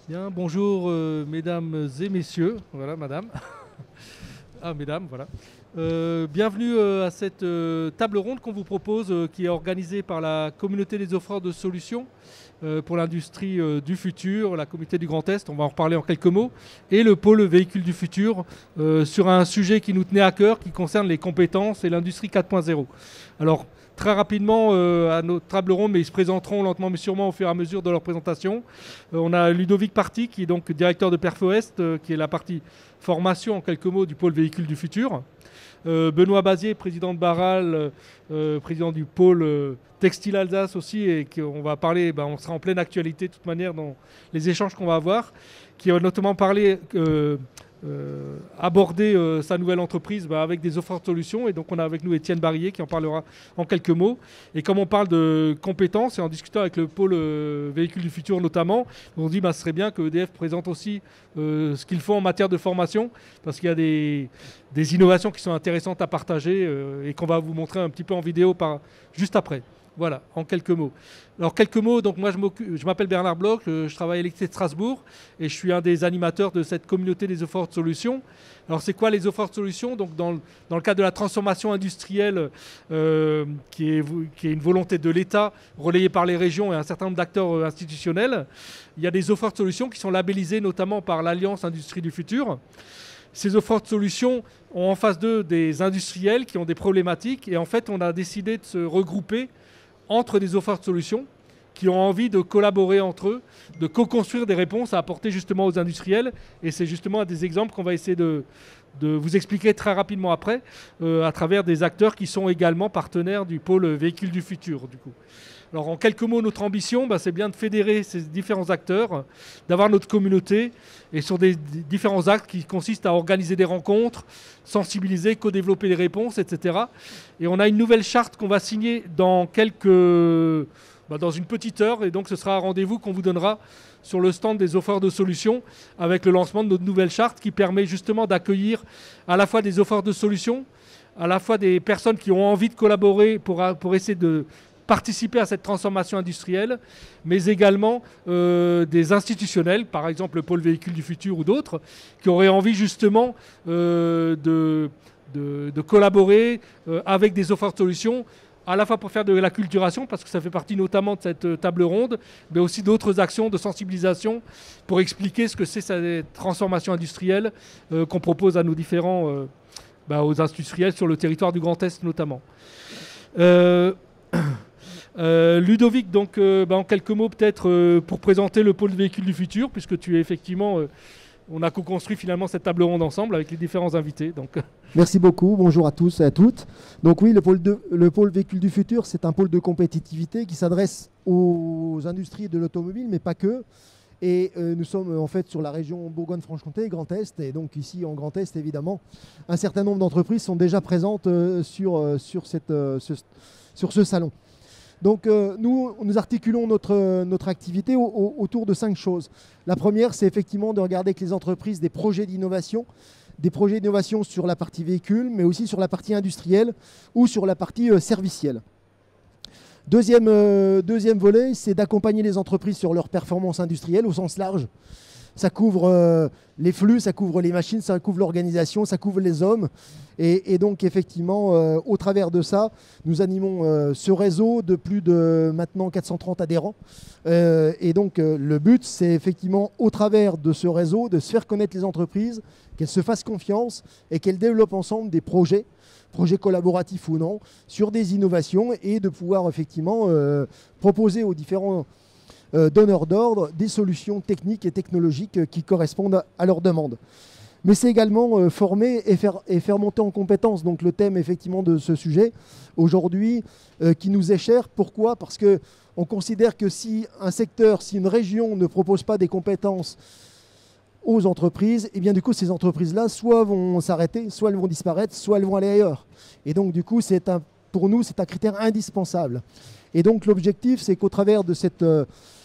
Bien, bonjour mesdames et messieurs. Voilà, madame. Ah, mesdames, voilà. Bienvenue à cette table ronde qu'on vous propose, qui est organisée par la communauté des offreurs de solutions pour l'industrie du futur, la communauté du Grand Est, on va en reparler en quelques mots, et le pôle véhicule du futur, sur un sujet qui nous tenait à cœur, qui concerne les compétences et l'industrie 4.0. Alors, très rapidement à notre table ronde, mais ils se présenteront lentement mais sûrement au fur et à mesure de leur présentation. On a Ludovic Party, qui est donc directeur de Perfoest, qui est la partie formation en quelques mots du pôle véhicule du futur. Benoît Bazier, président de Barral, président du pôle Textile Alsace aussi, et qu'on va parler, on sera en pleine actualité de toute manière dans les échanges qu'on va avoir, qui va notamment parler aborder sa nouvelle entreprise avec des offres de solutions. Et donc on a avec nous Étienne Barillet qui en parlera en quelques mots. Et comme on parle de compétences, et en discutant avec le pôle véhicule du futur notamment, on dit ce serait bien que EDF présente aussi ce qu'il faut en matière de formation, parce qu'il y a des innovations qui sont intéressantes à partager et qu'on va vous montrer un petit peu en vidéo juste après. Voilà, en quelques mots. Alors, quelques mots, donc moi je m'appelle Bernard Bloch, je travaille à l'Électricité de Strasbourg et je suis un des animateurs de cette communauté des offres de solutions. Alors, c'est quoi les offres de solutions? Donc, dans le cadre de la transformation industrielle, qui est une volonté de l'État, relayée par les régions et un certain nombre d'acteurs institutionnels, il y a des offres de solutions qui sont labellisées notamment par l'Alliance Industrie du Futur. Ces offres de solutions ont en face d'eux des industriels qui ont des problématiques et en fait, on a décidé de se regrouper entre des offres de solutions qui ont envie de collaborer entre eux, de co-construire des réponses à apporter justement aux industriels. Et c'est justement un des exemples qu'on va essayer de vous expliquer très rapidement après, à travers des acteurs qui sont également partenaires du pôle véhicule du futur, du coup. Alors en quelques mots, notre ambition, c'est bien de fédérer ces différents acteurs, d'avoir notre communauté, et sur des différents actes qui consistent à organiser des rencontres, sensibiliser, co-développer des réponses, etc. Et on a une nouvelle charte qu'on va signer dans dans une petite heure, et donc ce sera un rendez-vous qu'on vous donnera sur le stand des offreurs de solutions avec le lancement de notre nouvelle charte qui permet justement d'accueillir à la fois des offreurs de solutions, à la fois des personnes qui ont envie de collaborer pour essayer de participer à cette transformation industrielle, mais également des institutionnels, par exemple le pôle véhicule du futur ou d'autres, qui auraient envie justement de collaborer avec des offres de solutions, à la fois pour faire de la culturation, parce que ça fait partie notamment de cette table ronde, mais aussi d'autres actions de sensibilisation pour expliquer ce que c'est cette transformation industrielle qu'on propose à nos différents aux industriels sur le territoire du Grand Est notamment. Ludovic, donc en quelques mots peut-être pour présenter le pôle véhicule du futur, puisque tu es effectivement, on a co-construit finalement cette table ronde ensemble avec les différents invités. Donc. Merci beaucoup, bonjour à tous et à toutes. Donc oui, le pôle véhicule du futur, c'est un pôle de compétitivité qui s'adresse aux industries de l'automobile, mais pas que. Et nous sommes en fait sur la région Bourgogne-Franche-Comté, Grand Est, et donc ici en Grand Est évidemment, un certain nombre d'entreprises sont déjà présentes sur ce salon. Donc nous articulons notre activité autour de 5 choses. La première, c'est effectivement de regarder avec les entreprises des projets d'innovation sur la partie véhicule, mais aussi sur la partie industrielle ou sur la partie servicielle. Deuxième volet, c'est d'accompagner les entreprises sur leur performance industrielle au sens large. Ça couvre les flux, ça couvre les machines, ça couvre l'organisation, ça couvre les hommes. Et donc, effectivement, au travers de ça, nous animons ce réseau de plus de maintenant 430 adhérents. Et donc, le but, c'est effectivement, au travers de ce réseau, de se faire connaître les entreprises, qu'elles se fassent confiance et qu'elles développent ensemble des projets collaboratifs ou non, sur des innovations et de pouvoir effectivement proposer aux différents donneurs d'ordre des solutions techniques et technologiques qui correspondent à leurs demandes. Mais c'est également former et faire monter en compétences. Donc le thème effectivement de ce sujet aujourd'hui qui nous est cher. Pourquoi? Parce qu'on considère que si un secteur, si une région ne propose pas des compétences aux entreprises, et bien du coup ces entreprises-là soit vont s'arrêter, soit elles vont disparaître, soit elles vont aller ailleurs. Et donc du coup pour nous c'est un critère indispensable. Et donc l'objectif c'est qu'au travers de cette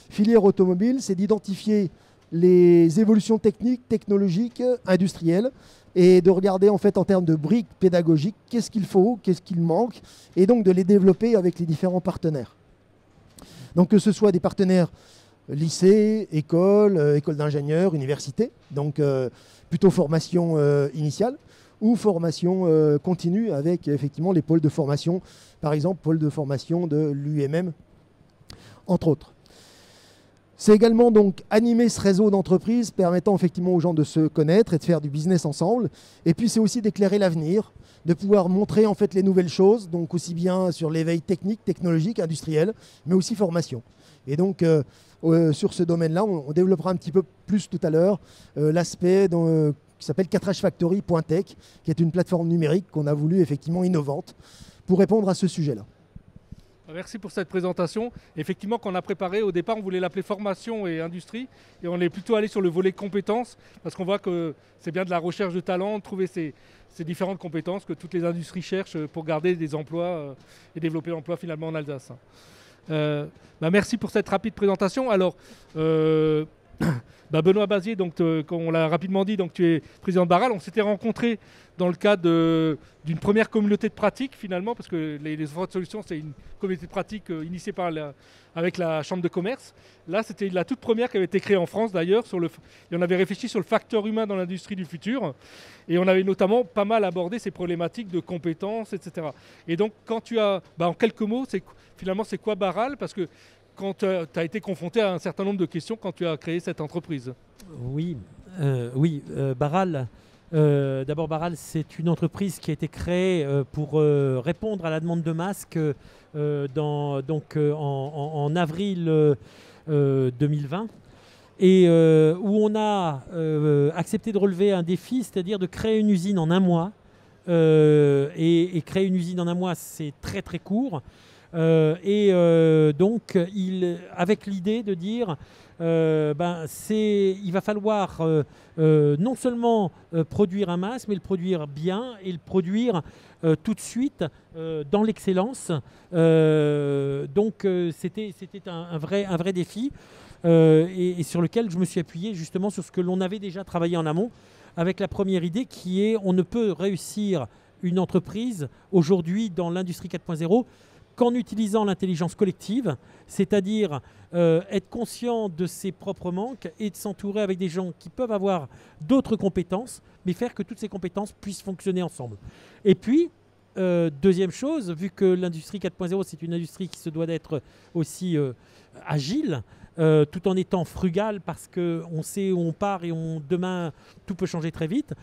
filière automobile, c'est d'identifier les évolutions techniques, technologiques, industrielles et de regarder en fait en termes de briques pédagogiques qu'est-ce qu'il faut, qu'est-ce qu'il manque et donc de les développer avec les différents partenaires. Donc que ce soit des partenaires lycée, école, école d'ingénieur, université. Donc plutôt formation initiale ou formation continue avec effectivement les pôles de formation, par exemple pôle de formation de l'UMM, entre autres. C'est également donc animer ce réseau d'entreprises permettant effectivement aux gens de se connaître et de faire du business ensemble. Et puis c'est aussi d'éclairer l'avenir, de pouvoir montrer en fait les nouvelles choses, donc aussi bien sur l'éveil technique, technologique, industriel, mais aussi formation. Et donc sur ce domaine-là, on développera un petit peu plus tout à l'heure l'aspect qui s'appelle 4hfactory.tech, qui est une plateforme numérique qu'on a voulu effectivement innovante pour répondre à ce sujet-là. Merci pour cette présentation. Effectivement, quand on a préparé, au départ, on voulait l'appeler formation et industrie. Et on est plutôt allé sur le volet compétences, parce qu'on voit que c'est bien de la recherche de talent, de trouver ces différentes compétences que toutes les industries cherchent pour garder des emplois et développer l'emploi finalement en Alsace. Merci pour cette rapide présentation. Alors, Benoît Bazier, donc, comme on l'a rapidement dit, donc, tu es président de Barral. On s'était rencontrés dans le cadre d'une première communauté de pratique finalement, parce que les offres de solutions, c'est une communauté de pratique initiée avec la Chambre de commerce. Là, c'était la toute première qui avait été créée en France d'ailleurs. Et on avait réfléchi sur le facteur humain dans l'industrie du futur. Et on avait notamment pas mal abordé ces problématiques de compétences, etc. Et donc, quand tu as, en quelques mots, finalement, c'est quoi Barral? Parce que quand tu as été confronté à un certain nombre de questions quand tu as créé cette entreprise. Oui, Barral. D'abord, Barral, c'est une entreprise qui a été créée pour répondre à la demande de masques en avril 2020 et où on a accepté de relever un défi, c'est-à-dire de créer une usine en un mois. Et créer une usine en un mois, c'est très très court. Donc, avec l'idée de dire il va falloir non seulement produire un masque, mais le produire bien et le produire tout de suite dans l'excellence. Donc, c'était un vrai défi et sur lequel je me suis appuyé justement sur ce que l'on avait déjà travaillé en amont, avec la première idée qui est on ne peut réussir une entreprise aujourd'hui dans l'industrie 4.0 qu'en utilisant l'intelligence collective, c'est-à-dire être conscient de ses propres manques et de s'entourer avec des gens qui peuvent avoir d'autres compétences, mais faire que toutes ces compétences puissent fonctionner ensemble. Et puis, deuxième chose, vu que l'industrie 4.0, c'est une industrie qui se doit d'être aussi agile, tout en étant frugale, parce qu'on sait où on part et demain, tout peut changer très vite.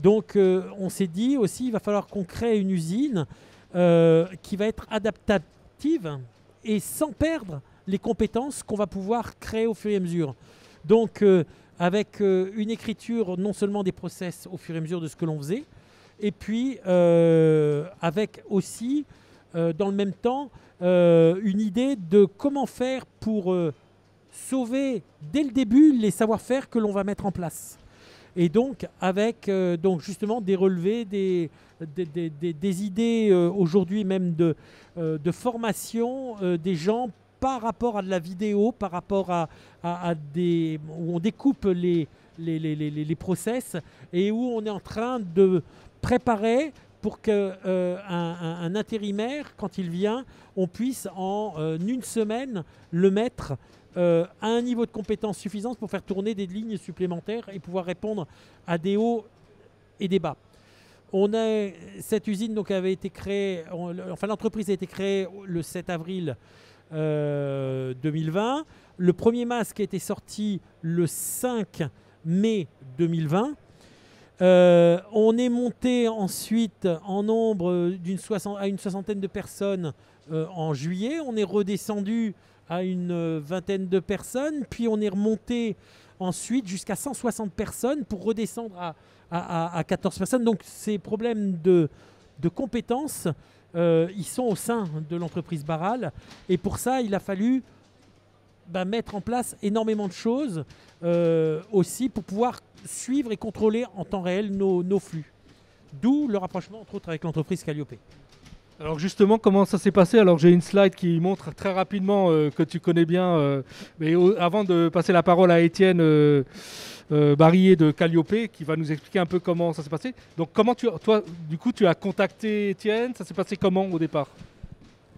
Donc, on s'est dit aussi, il va falloir qu'on crée une usine qui va être adaptative et sans perdre les compétences qu'on va pouvoir créer au fur et à mesure. Donc, avec une écriture non seulement des process au fur et à mesure de ce que l'on faisait, et puis avec aussi, dans le même temps, une idée de comment faire pour sauver dès le début les savoir-faire que l'on va mettre en place. Et donc, avec justement des relevés, des idées aujourd'hui même de formation des gens par rapport à de la vidéo, par rapport à où on découpe les process et où on est en train de préparer pour qu'un intérimaire, quand il vient, on puisse en une semaine le mettre à un niveau de compétence suffisant pour faire tourner des lignes supplémentaires et pouvoir répondre à des hauts et des bas. Cette usine donc, avait été créée, l'entreprise a été créée le 7 avril 2020. Le premier masque a été sorti le 5 mai 2020. On est monté ensuite en nombre à une soixantaine de personnes en juillet. On est redescendu à une vingtaine de personnes, puis on est remonté ensuite jusqu'à 160 personnes pour redescendre à 14 personnes. Donc ces problèmes de compétences, ils sont au sein de l'entreprise Barral. Et pour ça, il a fallu mettre en place énormément de choses aussi pour pouvoir suivre et contrôler en temps réel nos flux. D'où le rapprochement, entre autres, avec l'entreprise Calliope. Alors justement, comment ça s'est passé? Alors j'ai une slide qui montre très rapidement que tu connais bien, mais avant de passer la parole à Étienne Barillet de Calliope, qui va nous expliquer un peu comment ça s'est passé. Donc comment toi, du coup, tu as contacté Étienne? Ça s'est passé comment au départ?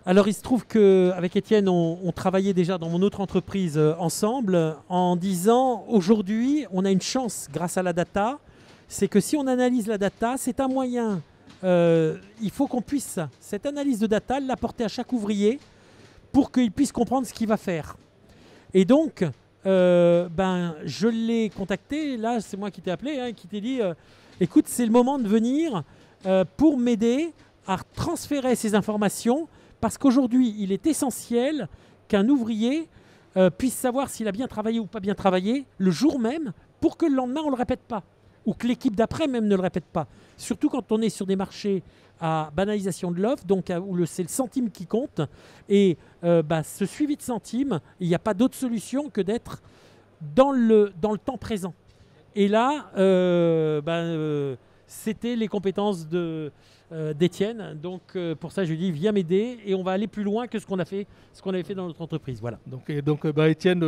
Alors il se trouve qu'avec Étienne, on travaillait déjà dans mon autre entreprise ensemble en disant aujourd'hui on a une chance grâce à la data, c'est que si on analyse la data, c'est un moyen, il faut qu'on puisse cette analyse de data l'apporter à chaque ouvrier pour qu'il puisse comprendre ce qu'il va faire. Et donc je l'ai contacté, là c'est moi qui t'ai appelé, hein, qui t'ai dit écoute c'est le moment de venir pour m'aider à transférer ces informations. Parce qu'aujourd'hui, il est essentiel qu'un ouvrier puisse savoir s'il a bien travaillé ou pas bien travaillé le jour même pour que le lendemain, on ne le répète pas. Ou que l'équipe d'après même ne le répète pas. Surtout quand on est sur des marchés à banalisation de l'offre, donc où c'est le centime qui compte. Et ce suivi de centime, il n'y a pas d'autre solution que d'être dans le temps présent. Et là, c'était les compétences d'Étienne. Donc pour ça, je lui dis viens m'aider et on va aller plus loin que ce qu'on avait fait dans notre entreprise. Voilà. Donc Étienne,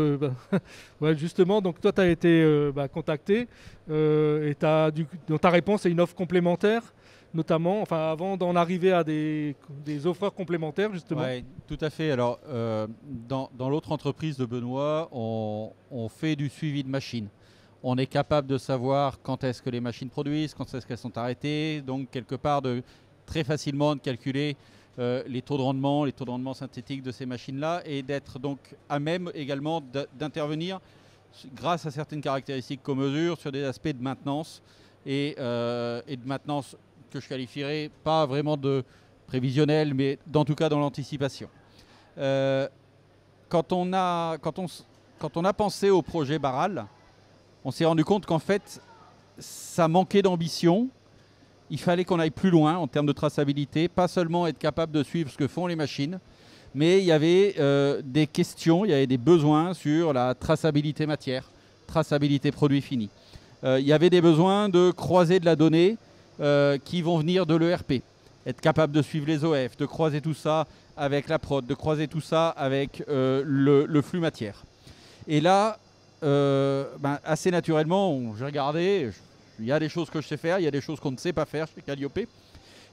ouais, justement, donc toi tu as été contacté et donc ta réponse est une offre complémentaire, notamment, enfin avant d'en arriver à des offreurs complémentaires justement. Oui, tout à fait. Alors dans l'autre entreprise de Benoît, on fait du suivi de machines. On est capable de savoir quand est-ce que les machines produisent, quand est-ce qu'elles sont arrêtées, donc quelque part très facilement de calculer les taux de rendement synthétiques de ces machines-là et d'être donc à même également d'intervenir grâce à certaines caractéristiques qu'on mesure sur des aspects de maintenance et de maintenance que je qualifierais pas vraiment de prévisionnel, mais en tout cas dans l'anticipation. Quand on a pensé au projet Barral, on s'est rendu compte qu'en fait, ça manquait d'ambition. Il fallait qu'on aille plus loin en termes de traçabilité, pas seulement être capable de suivre ce que font les machines, mais il y avait des questions, il y avait des besoins sur la traçabilité matière, traçabilité produit fini. Il y avait des besoins de croiser de la donnée qui vont venir de l'ERP, être capable de suivre les OF, de croiser tout ça avec la prod, de croiser tout ça avec le flux matière. Et là, assez naturellement, j'ai regardé, il y a des choses que je sais faire, il y a des choses qu'on ne sait pas faire chez Calliope.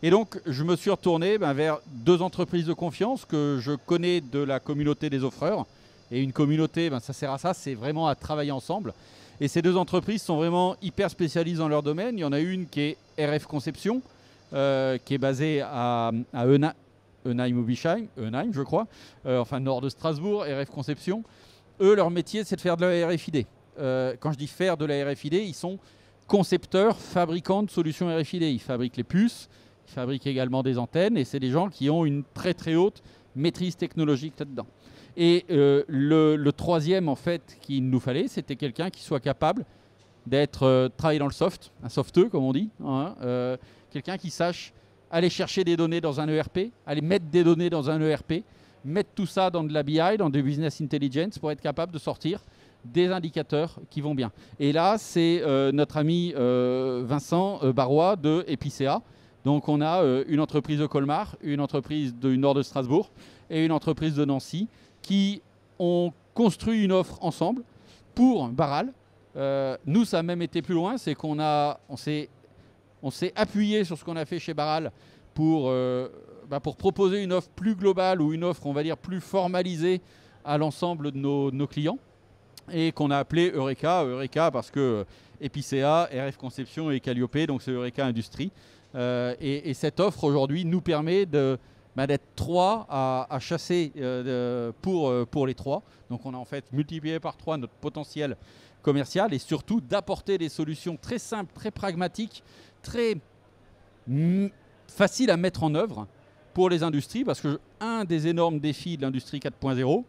Et donc, je me suis retourné vers deux entreprises de confiance que je connais de la communauté des offreurs. Et une communauté, ça sert à ça, c'est vraiment à travailler ensemble. Et ces deux entreprises sont vraiment hyper spécialisées dans leur domaine. Il y en a une qui est RF Conception, qui est basée à Eunheim, je crois, nord de Strasbourg, RF Conception. Eux, leur métier, c'est de faire de la RFID. Quand je dis faire de la RFID, ils sont concepteurs, fabricants de solutions RFID. Ils fabriquent les puces, ils fabriquent également des antennes, et c'est des gens qui ont une très très haute maîtrise technologique là-dedans. Et le troisième, en fait, qu'il nous fallait, c'était quelqu'un qui soit capable d'être travailler dans le soft, un softeux, comme on dit, hein, quelqu'un qui sache aller chercher des données dans un ERP, aller mettre des données dans un ERP, mettre tout ça dans de la BI, dans du business intelligence pour être capable de sortir des indicateurs qui vont bien. Et là, c'est notre ami Vincent Barrois de Epicea. Donc on a une entreprise de Colmar, une entreprise du nord de Strasbourg et une entreprise de Nancy qui ont construit une offre ensemble pour Barral. Nous, ça a même été plus loin, c'est qu'on s'est appuyé sur ce qu'on a fait chez Barral pour proposer une offre plus globale ou une offre, on va dire, plus formalisée à l'ensemble de nos clients et qu'on a appelé Eureka. Eureka parce que Epicea, RF Conception et Calliope, donc c'est Eureka Industrie. Et cette offre aujourd'hui nous permet d'être trois à chasser pour les trois. Donc on a en fait multiplié par 3 notre potentiel commercial et surtout d'apporter des solutions très simples, très pragmatiques, très faciles à mettre en œuvre pour les industries, parce que un des énormes défis de l'industrie 4.0,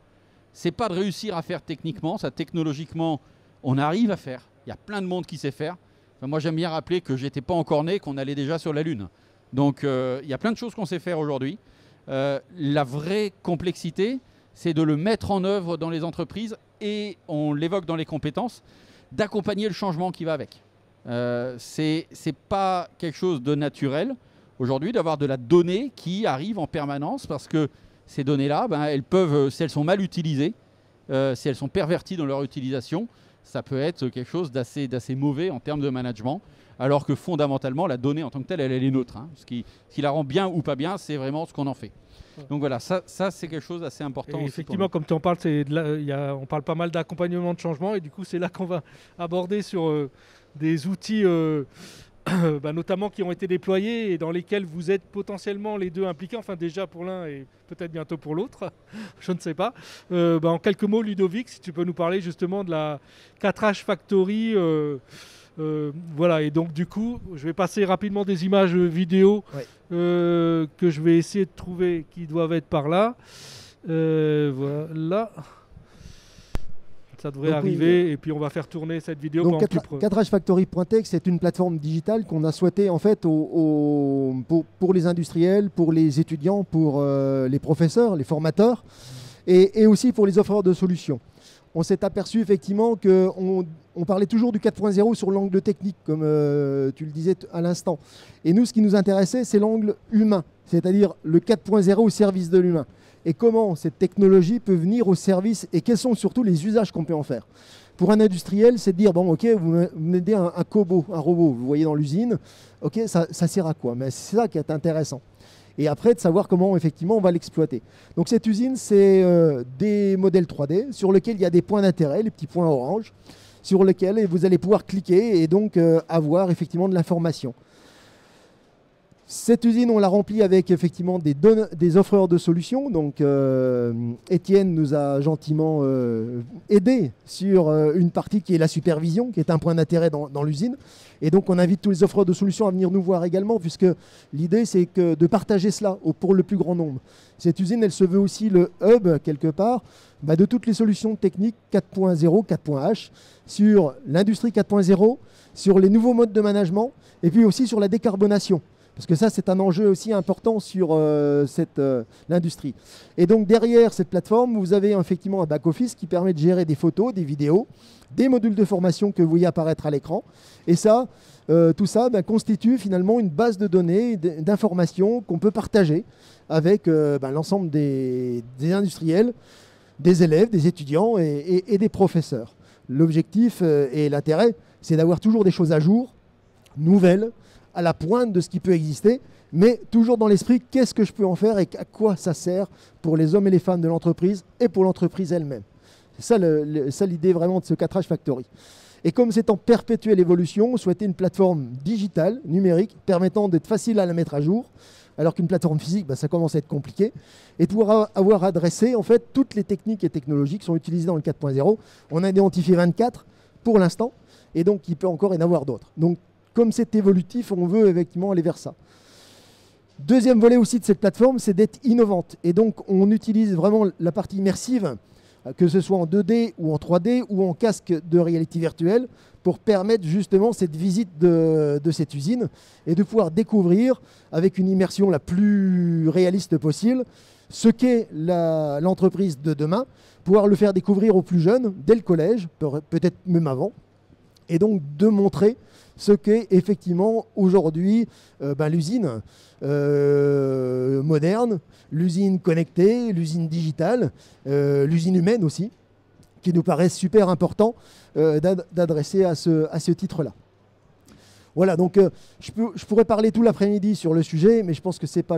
c'est pas de réussir à faire techniquement, ça technologiquement, on arrive à faire. Il y a plein de monde qui sait faire. Enfin, moi, j'aime bien rappeler que j'étais pas encore né, qu'on allait déjà sur la Lune. Donc, il y a plein de choses qu'on sait faire aujourd'hui. La vraie complexité, c'est de le mettre en œuvre dans les entreprises et on l'évoque dans les compétences, d'accompagner le changement qui va avec. C'est pas quelque chose de naturel aujourd'hui d'avoir de la donnée qui arrive en permanence parce que ces données-là, elles peuvent, si elles sont mal utilisées, si elles sont perverties dans leur utilisation, ça peut être quelque chose d'assez mauvais en termes de management alors que fondamentalement, la donnée en tant que telle, elle est neutre. Ce qui la rend bien ou pas bien, c'est vraiment ce qu'on en fait. Donc voilà, ça c'est quelque chose d'assez important. Et effectivement, comme tu en parles, on parle pas mal d'accompagnement de changement, et du coup, c'est là qu'on va aborder sur des outils notamment qui ont été déployés et dans lesquels vous êtes potentiellement les deux impliqués, enfin déjà pour l'un et peut-être bientôt pour l'autre, je ne sais pas. En quelques mots, Ludovic, si tu peux nous parler justement de la 4H Factory. Voilà, et donc du coup, je vais passer rapidement des images vidéo que je vais essayer de trouver qui doivent être par là. Voilà. Ça devrait arriver, et puis on va faire tourner cette vidéo. Donc 4hfactory.tech, c'est une plateforme digitale qu'on a souhaité en fait pour les industriels, pour les étudiants, pour les professeurs, les formateurs, et aussi pour les offreurs de solutions. On s'est aperçu effectivement qu'on parlait toujours du 4.0 sur l'angle technique, comme tu le disais à l'instant. Et nous, ce qui nous intéressait, c'est l'angle humain, c'est-à-dire le 4.0 au service de l'humain. Et comment cette technologie peut venir au service et quels sont surtout les usages qu'on peut en faire. Pour un industriel, c'est de dire, bon, ok, vous m'aidez un cobot, un robot, vous voyez dans l'usine, ok, ça sert à quoi? Mais c'est ça qui est intéressant. Et après, de savoir comment, effectivement, on va l'exploiter. Donc cette usine, c'est des modèles 3D sur lesquels il y a des points d'intérêt, les petits points orange, sur lesquels vous allez pouvoir cliquer et donc avoir effectivement de l'information. Cette usine, on l'a remplie avec effectivement des offreurs de solutions. Donc, Étienne nous a gentiment aidé sur une partie qui est la supervision, qui est un point d'intérêt dans l'usine. Et donc, on invite tous les offreurs de solutions à venir nous voir également, puisque l'idée, c'est de partager cela pour le plus grand nombre. Cette usine, elle se veut aussi le hub, quelque part, de toutes les solutions techniques 4.0, 4.h, sur l'industrie 4.0, sur les nouveaux modes de management, et puis aussi sur la décarbonation. Parce que ça, c'est un enjeu aussi important sur l'industrie. Et donc, derrière cette plateforme, vous avez effectivement un back-office qui permet de gérer des photos, des vidéos, des modules de formation que vous voyez apparaître à l'écran. Et ça, tout ça constitue finalement une base de données, d'informations qu'on peut partager avec l'ensemble des industriels, des élèves, des étudiants et des professeurs. L'objectif et l'intérêt, c'est d'avoir toujours des choses à jour, nouvelles, à la pointe de ce qui peut exister, mais toujours dans l'esprit, qu'est-ce que je peux en faire et à quoi ça sert pour les hommes et les femmes de l'entreprise et pour l'entreprise elle-même. C'est ça l'idée vraiment de ce 4H Factory. Et comme c'est en perpétuelle évolution, on souhaitait une plateforme digitale, numérique, permettant d'être facile à la mettre à jour, alors qu'une plateforme physique, ça commence à être compliqué, et pour avoir adressé en fait toutes les techniques et technologies qui sont utilisées dans le 4.0. On a identifié 24 pour l'instant, et donc il peut encore y en avoir d'autres. Donc, comme c'est évolutif, on veut effectivement aller vers ça. Deuxième volet aussi de cette plateforme, c'est d'être innovante. Et donc, on utilise vraiment la partie immersive, que ce soit en 2D ou en 3D ou en casque de réalité virtuelle, pour permettre justement cette visite de cette usine et de pouvoir découvrir, avec une immersion la plus réaliste possible, ce qu'est l'entreprise de demain, pouvoir le faire découvrir aux plus jeunes, dès le collège, peut-être même avant, et donc de montrer ce qu'est effectivement aujourd'hui l'usine moderne, l'usine connectée, l'usine digitale, l'usine humaine aussi, qui nous paraît super important d'adresser à ce titre-là. Voilà, donc je pourrais parler tout l'après-midi sur le sujet, mais je pense que ce n'est pas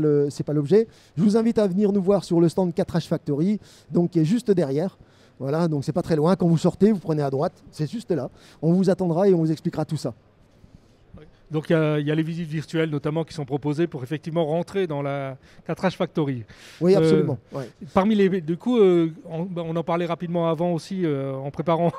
l'objet. Je vous invite à venir nous voir sur le stand 4H Factory, donc qui est juste derrière. Voilà, donc c'est pas très loin. Quand vous sortez, vous prenez à droite, c'est juste là. On vous attendra et on vous expliquera tout ça. Donc il y a les visites virtuelles notamment qui sont proposées pour effectivement rentrer dans la 4H Factory. Oui, absolument. Parmi les, du coup, on en parlait rapidement avant aussi en préparant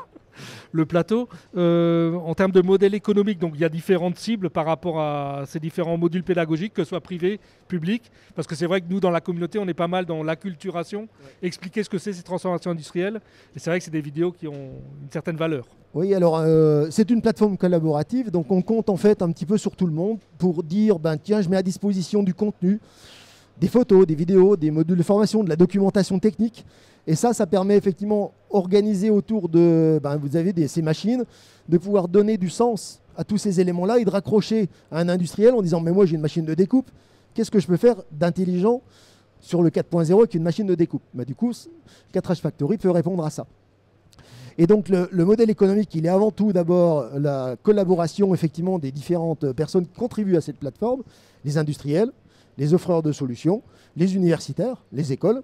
le plateau. En termes de modèle économique, donc il y a différentes cibles par rapport à ces différents modules pédagogiques, que ce soit privé, public, parce que c'est vrai que nous, dans la communauté, on est pas mal dans l'acculturation, expliquer ce que c'est ces transformations industrielles, et c'est vrai que c'est des vidéos qui ont une certaine valeur. Oui, alors c'est une plateforme collaborative, donc on compte en fait un petit peu sur tout le monde pour dire, tiens, je mets à disposition du contenu, des photos, des vidéos, des modules de formation, de la documentation technique. Et ça permet effectivement, organisé autour de, vous avez ces machines, de pouvoir donner du sens à tous ces éléments-là et de raccrocher à un industriel en disant, mais moi j'ai une machine de découpe, qu'est-ce que je peux faire d'intelligent sur le 4.0 avec une machine de découpe? Du coup, 4H Factory peut répondre à ça. Et donc le modèle économique, il est avant tout d'abord la collaboration effectivement des différentes personnes qui contribuent à cette plateforme, les industriels, les offreurs de solutions, les universitaires, les écoles.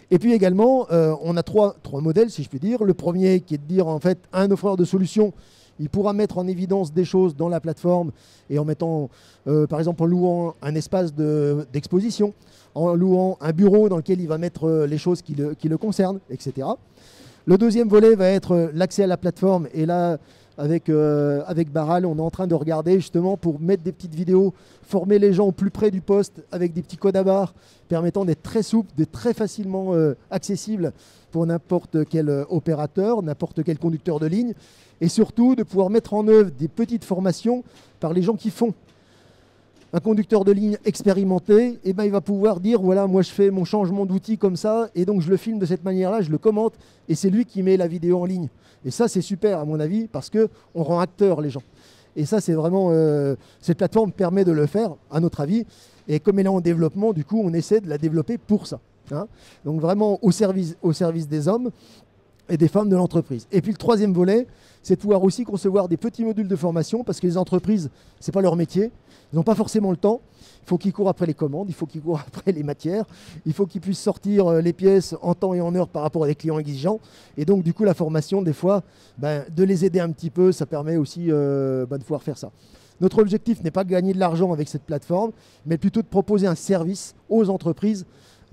Et puis également, on a trois modèles, si je puis dire. Le premier qui est de dire, en fait, un offreur de solutions, il pourra mettre en évidence des choses dans la plateforme et en mettant, par exemple, en louant un espace d'exposition, en louant un bureau dans lequel il va mettre les choses qui le concernent, etc. Le deuxième volet va être l'accès à la plateforme. Et là, avec Baral, on est en train de regarder justement pour mettre des petites vidéos, former les gens au plus près du poste avec des petits codes à barres permettant d'être très souple, d'être très facilement accessible pour n'importe quel opérateur, n'importe quel conducteur de ligne. Et surtout de pouvoir mettre en œuvre des petites formations par les gens qui font. Un conducteur de ligne expérimenté, eh ben, il va pouvoir dire, voilà, moi je fais mon changement d'outil comme ça, et donc je le filme de cette manière-là, je le commente, et c'est lui qui met la vidéo en ligne. Et ça, c'est super, à mon avis, parce qu'on rend acteurs les gens. Et ça, c'est vraiment... cette plateforme permet de le faire, à notre avis. Et comme elle est en développement, du coup, on essaie de la développer pour ça. Hein. Donc vraiment au service des hommes et des femmes de l'entreprise. Et puis le troisième volet, c'est de pouvoir aussi concevoir des petits modules de formation, parce que les entreprises, ce n'est pas leur métier. Ils n'ont pas forcément le temps. Il faut qu'ils courent après les commandes, il faut qu'ils courent après les matières, il faut qu'ils puissent sortir les pièces en temps et en heure par rapport à des clients exigeants. Et donc, du coup, la formation, des fois, de les aider un petit peu, ça permet aussi de pouvoir faire ça. Notre objectif n'est pas de gagner de l'argent avec cette plateforme, mais plutôt de proposer un service aux entreprises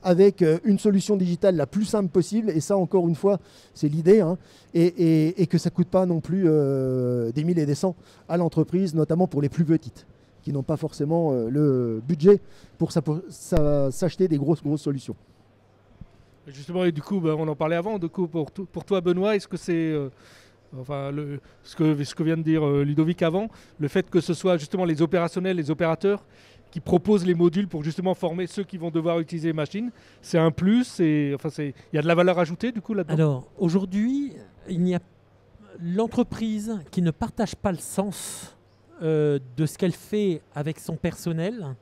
avec une solution digitale la plus simple possible. Et ça, encore une fois, c'est l'idée. Hein, et que ça ne coûte pas non plus des mille et des cents à l'entreprise, notamment pour les plus petites, qui n'ont pas forcément le budget pour s'acheter des grosses solutions. Justement, et du coup, on en parlait avant, du coup, pour toi, Benoît, est-ce que c'est... ce que vient de dire Ludovic avant, le fait que ce soit justement les opérationnels, les opérateurs qui proposent les modules pour justement former ceux qui vont devoir utiliser les machines, c'est un plus, il y a de la valeur ajoutée du coup là-dedans. Alors aujourd'hui, il n'y a l'entreprise qui ne partage pas le sens de ce qu'elle fait avec son personnel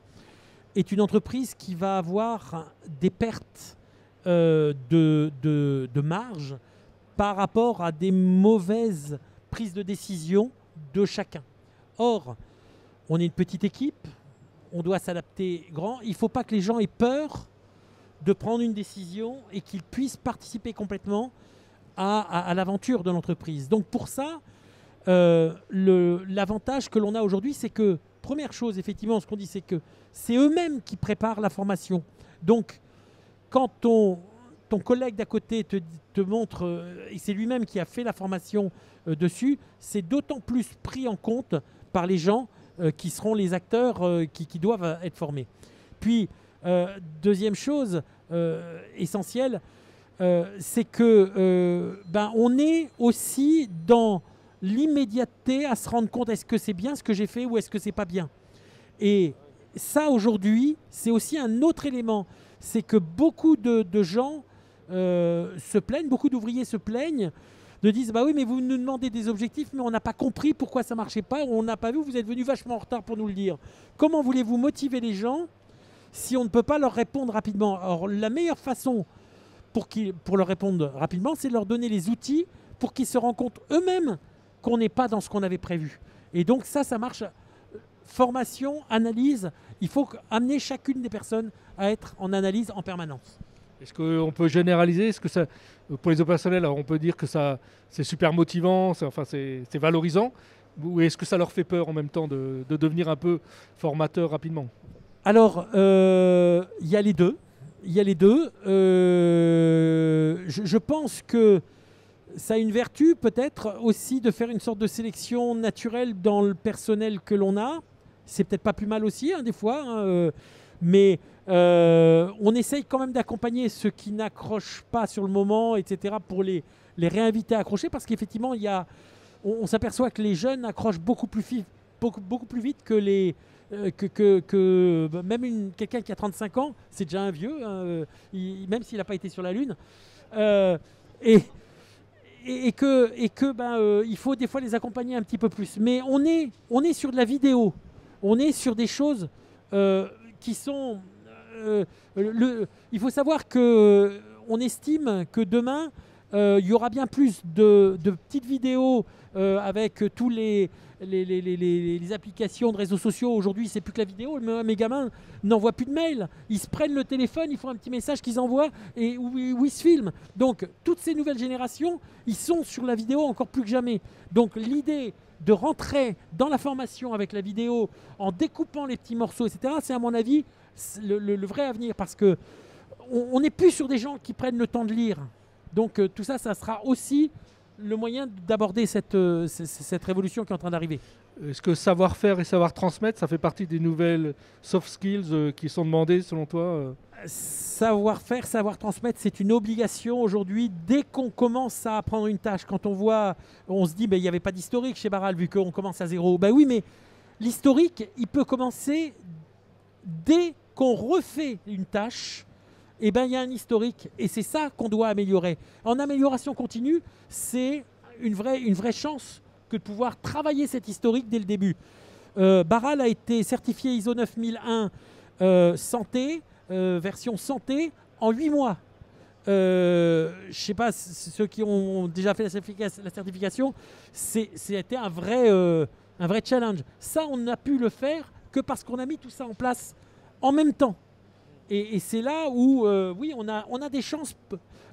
est une entreprise qui va avoir des pertes de marge par rapport à des mauvaises prises de décision de chacun. Or, on est une petite équipe, on doit s'adapter grand. Il ne faut pas que les gens aient peur de prendre une décision et qu'ils puissent participer complètement à l'aventure de l'entreprise. Donc pour ça, l'avantage que l'on a aujourd'hui, c'est que, première chose, effectivement, ce qu'on dit, c'est que c'est eux-mêmes qui préparent la formation. Donc, quand ton collègue d'à côté te montre, et c'est lui-même qui a fait la formation dessus, c'est d'autant plus pris en compte par les gens qui seront les acteurs qui doivent être formés. Puis, deuxième chose essentielle, c'est que on est aussi dans l'immédiateté à se rendre compte, est-ce que c'est bien ce que j'ai fait ou est-ce que c'est pas bien. Et ça, aujourd'hui, c'est aussi un autre élément. C'est que beaucoup de gens se plaignent, beaucoup d'ouvriers se plaignent, de disent bah oui, mais vous nous demandez des objectifs, mais on n'a pas compris pourquoi ça ne marchait pas, on n'a pas vu, vous êtes venus vachement en retard pour nous le dire. Comment voulez-vous motiver les gens si on ne peut pas leur répondre rapidement? Alors la meilleure façon pour leur répondre rapidement, c'est de leur donner les outils pour qu'ils se rendent compte eux-mêmes qu'on n'est pas dans ce qu'on avait prévu. Et donc ça marche. Formation, analyse, il faut amener chacune des personnes à être en analyse en permanence. Est-ce qu'on peut généraliser? Est-ce que ça, pour les opérationnels, alors on peut dire que c'est super motivant, c'est valorisant, ou est-ce que ça leur fait peur en même temps de devenir un peu formateur rapidement? Alors, il y a les deux. Je pense que ça a une vertu peut-être aussi de faire une sorte de sélection naturelle dans le personnel que l'on a. C'est peut-être pas plus mal aussi, des fois, mais on essaye quand même d'accompagner ceux qui n'accrochent pas sur le moment, etc., pour les réinviter à accrocher, parce qu'effectivement, on s'aperçoit que les jeunes accrochent beaucoup plus vite que même quelqu'un qui a 35 ans, c'est déjà un vieux, même s'il n'a pas été sur la Lune. Il faut des fois les accompagner un petit peu plus. Mais on est sur de la vidéo. On est sur des choses qui sont... il faut savoir qu'on estime que demain, il y aura bien plus de petites vidéos avec tous les applications de réseaux sociaux. Aujourd'hui, c'est plus que la vidéo. Mes gamins n'envoient plus de mails. Ils se prennent le téléphone, ils font un petit message qu'ils envoient et où ils se filment. Donc, toutes ces nouvelles générations, ils sont sur la vidéo encore plus que jamais. Donc, l'idée de rentrer dans la formation avec la vidéo en découpant les petits morceaux, etc., c'est à mon avis le vrai avenir, parce que on n'est plus sur des gens qui prennent le temps de lire. Donc tout ça, ça sera aussi le moyen d'aborder cette révolution qui est en train d'arriver. Est-ce que savoir-faire et savoir transmettre, ça fait partie des nouvelles soft skills qui sont demandées selon toi Savoir-faire, savoir transmettre, c'est une obligation aujourd'hui. Dès qu'on commence à apprendre une tâche, quand on voit, on se dit, il n'y avait pas d'historique chez Barral vu qu'on commence à zéro. Ben oui, mais l'historique, il peut commencer dès qu'on refait une tâche. Eh ben, il y a un historique et c'est ça qu'on doit améliorer. En amélioration continue, c'est une vraie chance que de pouvoir travailler cet historique dès le début. Barral a été certifié ISO 9001 santé, version santé, en 8 mois. Je ne sais pas, ceux qui ont déjà fait la certification, c'était un vrai challenge. Ça, on n'a pu le faire que parce qu'on a mis tout ça en place en même temps. Et c'est là où, oui, on a des chances,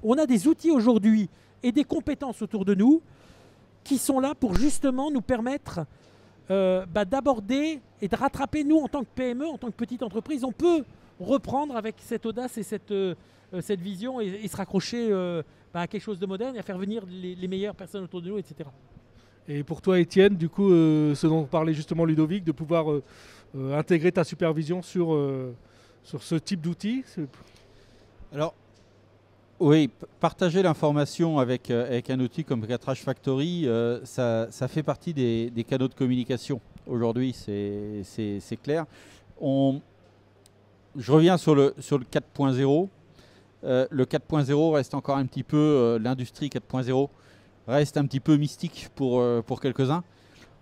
on a des outils aujourd'hui et des compétences autour de nous qui sont là pour justement nous permettre d'aborder et de rattraper. Nous, en tant que PME, en tant que petite entreprise, on peut reprendre avec cette audace et cette vision et se raccrocher à quelque chose de moderne et à faire venir les meilleures personnes autour de nous, etc. Et pour toi, Étienne, du coup, ce dont parlait justement Ludovic, de pouvoir intégrer ta supervision sur ce type d'outils. Alors, oui, partager l'information avec un outil comme Catrash Factory, ça fait partie des canaux de communication. Aujourd'hui, c'est clair. Je reviens sur le 4.0. Le 4.0 reste encore un petit peu, l'industrie 4.0 reste un petit peu mystique pour quelques-uns.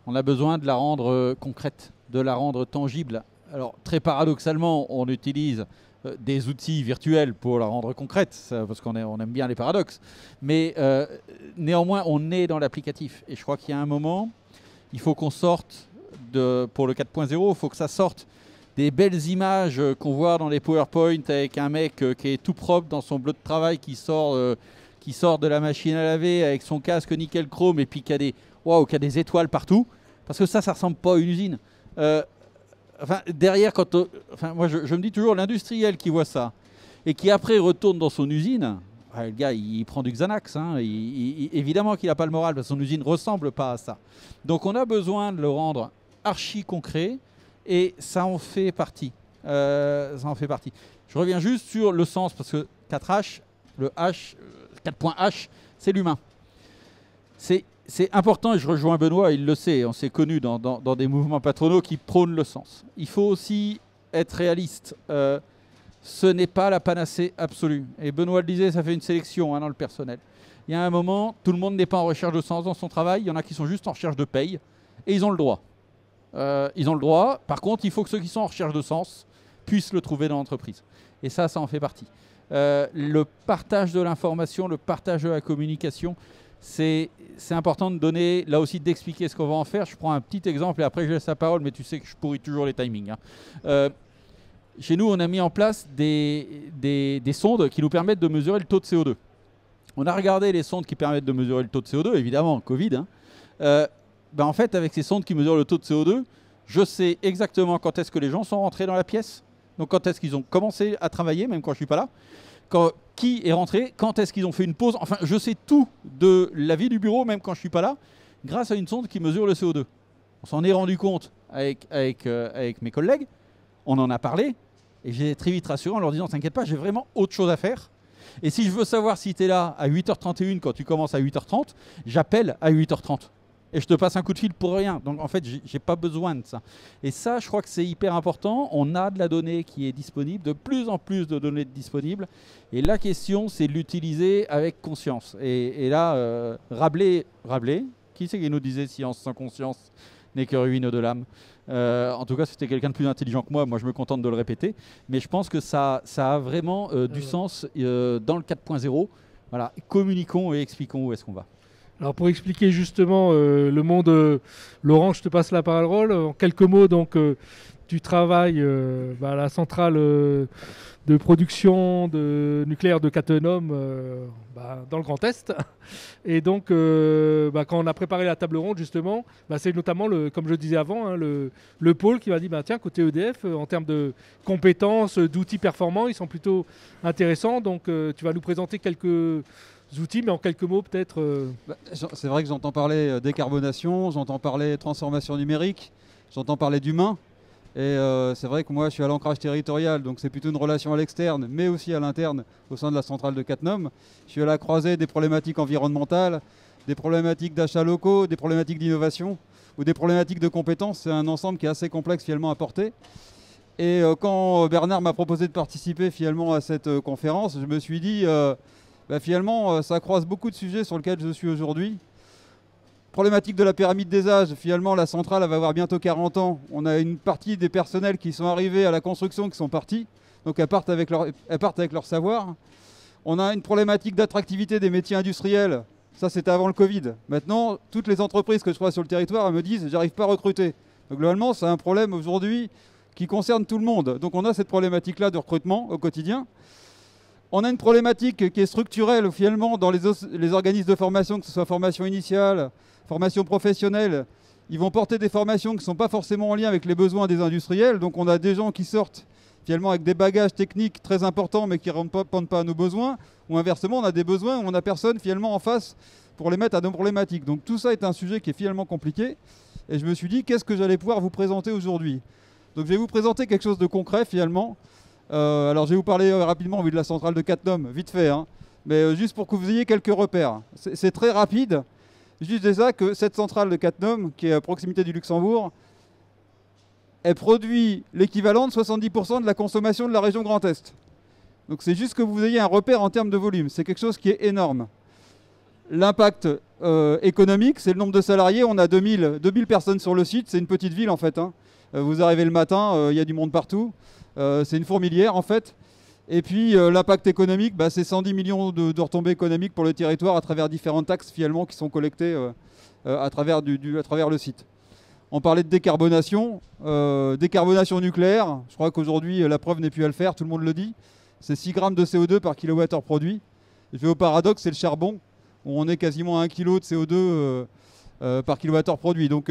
On a besoin de la rendre concrète, de la rendre tangible. Alors, très paradoxalement, on utilise des outils virtuels pour la rendre concrète, parce qu'on aime bien les paradoxes. Mais néanmoins, on est dans l'applicatif. Et je crois qu'il y a un moment, il faut qu'on sorte, pour le 4.0, il faut que ça sorte des belles images qu'on voit dans les PowerPoint avec un mec qui est tout propre dans son bleu de travail, qui sort de la machine à laver avec son casque nickel chrome et puis qui a des étoiles partout. Parce que ça ressemble pas à une usine. Derrière, moi je me dis toujours, l'industriel qui voit ça et qui après retourne dans son usine, le gars il prend du Xanax, hein, évidemment qu'il n'a pas le moral parce que son usine ne ressemble pas à ça. Donc on a besoin de le rendre archi concret et ça en fait partie. Je reviens juste sur le sens parce que 4H, le H, 4.H, c'est l'humain. C'est important et je rejoins Benoît, il le sait, on s'est connus dans des mouvements patronaux qui prônent le sens. Il faut aussi être réaliste. Ce n'est pas la panacée absolue. Et Benoît le disait, ça fait une sélection dans le personnel. Il y a un moment, tout le monde n'est pas en recherche de sens dans son travail. Il y en a qui sont juste en recherche de paye et ils ont le droit. Par contre, il faut que ceux qui sont en recherche de sens puissent le trouver dans l'entreprise. Et ça en fait partie. Le partage de l'information, le partage de la communication, c'est important de donner, là aussi d'expliquer ce qu'on va en faire. Je prends un petit exemple et après je laisse la parole, mais tu sais que je pourris toujours les timings. Chez nous, on a mis en place des sondes qui nous permettent de mesurer le taux de CO2. On a regardé les sondes qui permettent de mesurer le taux de CO2, évidemment, Covid. En fait, avec ces sondes qui mesurent le taux de CO2, je sais exactement quand est-ce que les gens sont rentrés dans la pièce, donc quand est-ce qu'ils ont commencé à travailler, même quand je ne suis pas là, qui est rentré, quand est-ce qu'ils ont fait une pause. Enfin, je sais tout de la vie du bureau, même quand je ne suis pas là, grâce à une sonde qui mesure le CO2. On s'en est rendu compte avec mes collègues, on en a parlé, et j'ai très vite rassuré en leur disant « T'inquiète pas, j'ai vraiment autre chose à faire. Et si je veux savoir si tu es là à 8h31 quand tu commences à 8h30, j'appelle à 8h30. Et je te passe un coup de fil pour rien. Donc en fait, j'ai pas besoin de ça. Et ça, je crois que c'est hyper important. On a de la donnée qui est disponible, de plus en plus de données disponibles. Et la question, c'est de l'utiliser avec conscience. Et là, Rabelais, qui c'est qui nous disait science sans conscience n'est que ruine de l'âme. En tout cas, c'était quelqu'un de plus intelligent que moi. Moi, je me contente de le répéter. Mais je pense que ça a vraiment du sens dans le 4.0. Voilà, communiquons et expliquons où est-ce qu'on va. Alors pour expliquer justement le monde, Laurent, je te passe la parole. En quelques mots, donc tu travailles à la centrale de production de nucléaire de Cattenom dans le Grand Est. Et donc quand on a préparé la table ronde justement, c'est notamment, comme je disais avant, hein, le pôle qui m'a dit tiens, côté EDF, en termes de compétences, d'outils performants, ils sont plutôt intéressants. Donc tu vas nous présenter quelques outils, mais en quelques mots peut-être. C'est vrai que j'entends parler décarbonation, j'entends parler transformation numérique, j'entends parler d'humain. Et c'est vrai que moi je suis à l'ancrage territorial, donc c'est plutôt une relation à l'externe, mais aussi à l'interne au sein de la centrale de Cattenom. Je suis à la croisée des problématiques environnementales, des problématiques d'achats locaux, des problématiques d'innovation ou des problématiques de compétences. C'est un ensemble qui est assez complexe finalement à porter. Et quand Bernard m'a proposé de participer finalement à cette conférence, je me suis dit finalement ça croise beaucoup de sujets sur lesquels je suis aujourd'hui. Problématique de la pyramide des âges, finalement la centrale elle va avoir bientôt 40 ans. On a une partie des personnels qui sont arrivés à la construction qui sont partis, donc elles partent avec leur savoir. On a une problématique d'attractivité des métiers industriels, ça c'était avant le Covid. Maintenant, toutes les entreprises que je vois sur le territoire elles me disent j'arrive pas à recruter. Donc globalement c'est un problème aujourd'hui qui concerne tout le monde. Donc on a cette problématique-là de recrutement au quotidien. On a une problématique qui est structurelle finalement dans les organismes de formation, que ce soit formation initiale, formation professionnelle. Ils vont porter des formations qui ne sont pas forcément en lien avec les besoins des industriels. Donc on a des gens qui sortent finalement avec des bagages techniques très importants mais qui ne répondent pas à nos besoins. Ou inversement, on a des besoins où on n'a personne finalement en face pour les mettre à nos problématiques. Donc tout ça est un sujet qui est finalement compliqué. Et je me suis dit, qu'est-ce que j'allais pouvoir vous présenter aujourd'hui ? Donc je vais vous présenter quelque chose de concret finalement. Alors je vais vous parler rapidement de la centrale de Cattenom, vite fait, hein, mais juste pour que vous ayez quelques repères. C'est très rapide. Juste déjà que cette centrale de Cattenom, qui est à proximité du Luxembourg, elle produit l'équivalent de 70% de la consommation de la région Grand Est. Donc c'est juste que vous ayez un repère en termes de volume. C'est quelque chose qui est énorme. L'impact économique, c'est le nombre de salariés. On a 2000 personnes sur le site. C'est une petite ville en fait, hein. Vous arrivez le matin, il y a du monde partout. C'est une fourmilière en fait. Et puis l'impact économique, c'est 110 millions de retombées économiques pour le territoire à travers différentes taxes finalement qui sont collectées à travers le site. On parlait de décarbonation, décarbonation nucléaire. Je crois qu'aujourd'hui la preuve n'est plus à le faire, tout le monde le dit. C'est 6 grammes de CO2 par kilowattheure produit. Je vais au paradoxe, c'est le charbon, où on est quasiment à 1 kg de CO2 par kilowattheure produit. Donc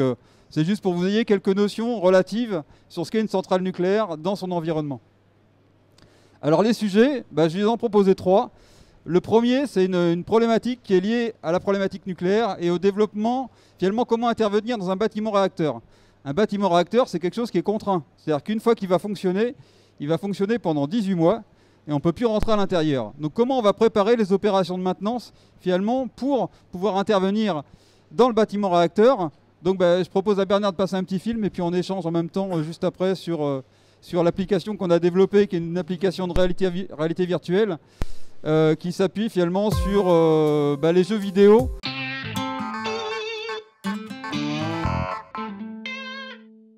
c'est juste pour que vous ayez quelques notions relatives sur ce qu'est une centrale nucléaire dans son environnement. Alors les sujets, je vais en proposer 3. Le premier, c'est une problématique qui est liée à la problématique nucléaire et au développement, finalement, comment intervenir dans un bâtiment réacteur. Un bâtiment réacteur, c'est quelque chose qui est contraint. C'est-à-dire qu'une fois qu'il va fonctionner, il va fonctionner pendant 18 mois et on ne peut plus rentrer à l'intérieur. Donc comment on va préparer les opérations de maintenance, finalement, pour pouvoir intervenir dans le bâtiment réacteur. Donc je propose à Bernard de passer un petit film et puis on échange en même temps juste après sur l'application qu'on a développée, qui est une application de réalité virtuelle qui s'appuie finalement sur les jeux vidéo.